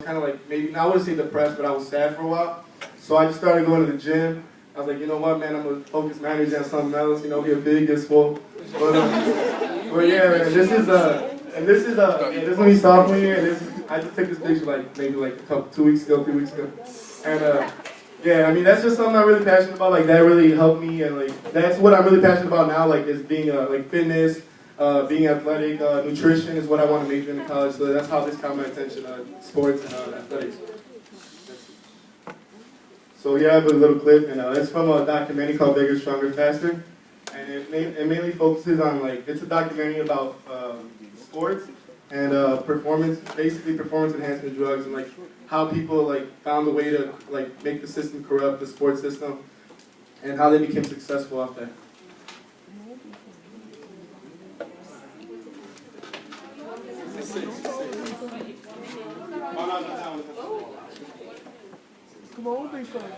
kind of like, maybe, I wouldn't say depressed, but I was sad for a while. So I just started going to the gym. I was like, you know what, man, I'm going to focus my energy on something else, you know, get big, get swole. But yeah, man, this is when we sophomore year, and I just took this picture like, maybe like 2 weeks ago, 3 weeks ago. And yeah, I mean, that's just something I'm really passionate about, like, that really helped me, and like, that's what I'm really passionate about now, like, is being, like, fitness, being athletic, nutrition is what I want to major in college, so that's how this caught my attention, sports and athletics. So here I have a little clip, and it's from a documentary called Bigger, Stronger, Faster, and it mainly focuses on, like, it's a documentary about sports and basically performance enhancement drugs, and like how people like found a way to like make the system corrupt, the sports system, and how they became successful off that. Come on, big fella.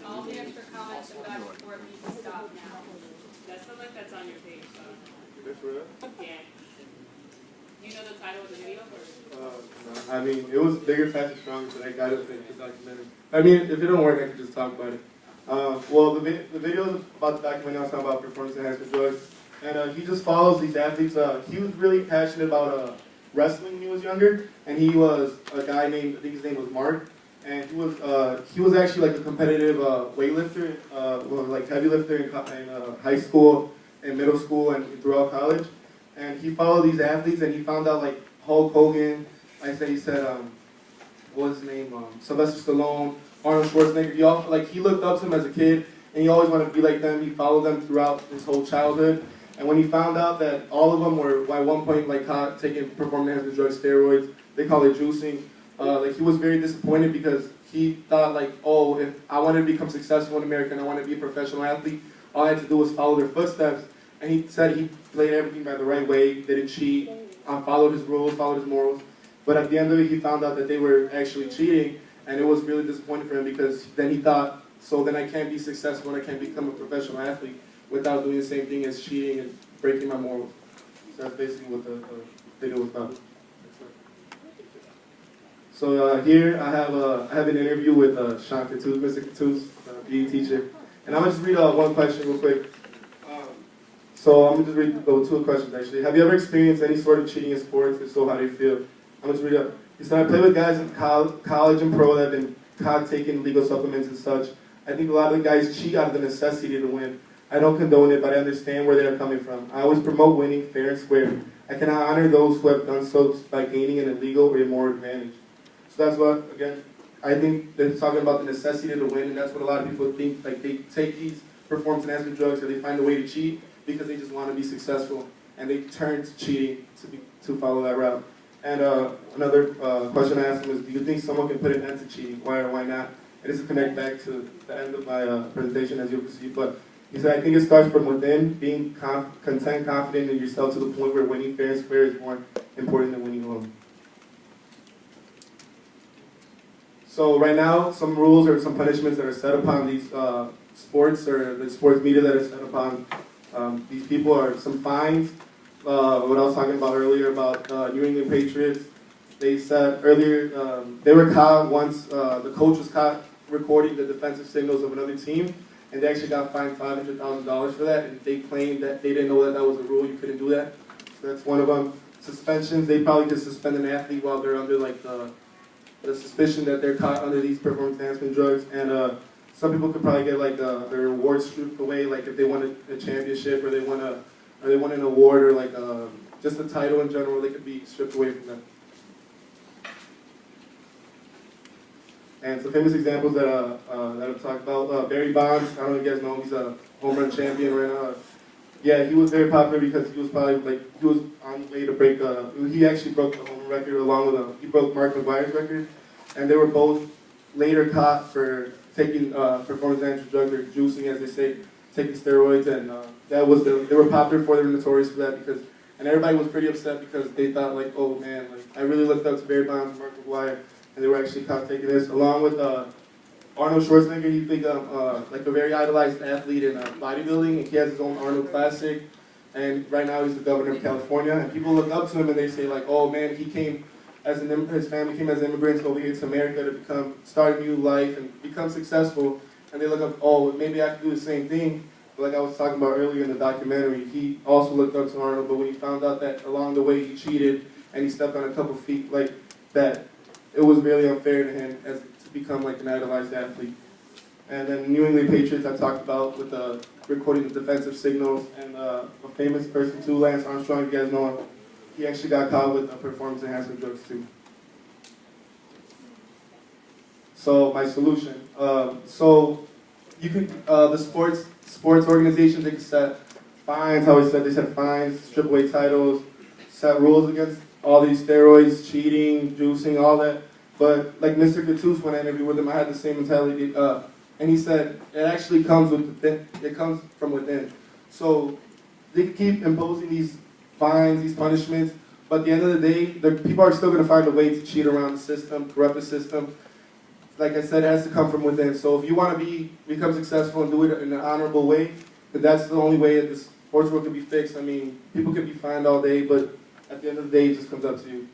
All the extra comments and back and forth need to stop now. That's the link that's on your page, so. Yeah. You know the title of the video? No. I mean, it was Bigger, Faster, Stronger, but I got it in the documentary. I mean, if it don't work, I could just talk about it. Well, the video is about the documentary I was talking about, performance enhancement drugs, and he just follows these athletes. He was really passionate about wrestling when he was younger, and he was a guy named, I think his name was Mark, and he was actually like a competitive weightlifter, like heavy lifter in high school and middle school and throughout college. And he followed these athletes, and he found out like Hulk Hogan, he said, what was his name? Sylvester Stallone, Arnold Schwarzenegger. He looked up to them as a kid, and he always wanted to be like them. He followed them throughout his whole childhood. And when he found out that all of them were at one point like caught taking performance enhancement drugs, steroids, they call it juicing. He was very disappointed because he thought like, oh, if I wanted to become successful in America and I wanted to be a professional athlete, all I had to do was follow their footsteps. And he said he played everything by the right way, didn't cheat, followed his rules, followed his morals. But at the end of it, he found out that they were actually cheating, and it was really disappointing for him because then he thought, so then I can't be successful and I can't become a professional athlete without doing the same thing as cheating and breaking my morals. So that's basically what the video was about. So here I have an interview with Sean Cattouse, Mr. Cattouse, PE teacher, and I'm gonna just read one question real quick. So I'm gonna just read two questions actually. Have you ever experienced any sort of cheating in sports? If so, how do you feel? I'm just read up. He said, I play with guys in college and pro that have been caught taking legal supplements and such. I think a lot of the guys cheat out of the necessity to win. I don't condone it, but I understand where they're coming from. I always promote winning fair and square. I cannot honor those who have done so by gaining an illegal or immoral advantage. So that's what, again, I think they're talking about the necessity to win, and that's what a lot of people think. Like, they take these performance enhancement drugs or they find a way to cheat because they just want to be successful, and they turn to cheating to follow that route. And another question I asked him is, do you think someone can put an end to cheating? Why or why not? And this is connect back to the end of my presentation, as you'll see. But he said, I think it starts from within, being content, confident in yourself to the point where winning fair and square is more important than winning alone. So right now, some rules or some punishments that are set upon these sports or the sports media that are set upon these people are some fines. What I was talking about earlier about New England Patriots, they said earlier they were caught once, the coach was caught recording the defensive signals of another team, and they actually got fined $500,000 for that, and they claimed that they didn't know that that was a rule, you couldn't do that. So that's one of them. Suspensions, they probably could suspend an athlete while they're under like the suspicion that they're caught under these performance enhancement drugs, and some people could probably get like their awards stripped away, like if they won a championship or they won an award or like just a title in general, they could be stripped away from them. And some famous examples that I've talked about, Barry Bonds, I don't know if you guys know him, he's a home run champion right now. Yeah, he was very popular because he was probably like, he was on the way to break, he actually broke the home record along with, he broke Mark McGuire's record. And they were both later caught for taking performance-enhancing drugs or juicing, as they say, taking steroids, and that was they were popular for, they were notorious for that because, and everybody was pretty upset because they thought like, oh man, like I really looked up to Barry Bonds and Mark McGuire, and they were actually caught taking this, along with Arnold Schwarzenegger. He's like a very idolized athlete in bodybuilding, and he has his own Arnold Classic, and right now he's the governor of California, and people look up to him and they say like, oh man, he came as his family came as immigrants over here to America to start a new life and become successful, and they look up, oh, maybe I can do the same thing. But like I was talking about earlier in the documentary, he also looked up to Arnold, but when he found out that along the way he cheated and he stepped on a couple feet like that, it was really unfair to him as to become like an idolized athlete. And then New England Patriots I talked about with recording the defensive signals, and a famous person too, Lance Armstrong, you guys know him. He actually got caught with performance enhancement drugs too. So my solution. So you could the sports organizations, they could set fines. How he said, they set fines, strip away titles, set rules against all these steroids, cheating, juicing, all that. But like Mr. Gattuso, when I interviewed with him, I had the same mentality. And he said it actually comes it comes from within. So they keep imposing these fines, these punishments, but at the end of the day, people are still going to find a way to cheat around the system, corrupt the system. Like I said, it has to come from within. So if you want to become successful and do it in an honorable way, then that's the only way that the sports world can be fixed. I mean, people can be fined all day, but at the end of the day, it just comes up to you.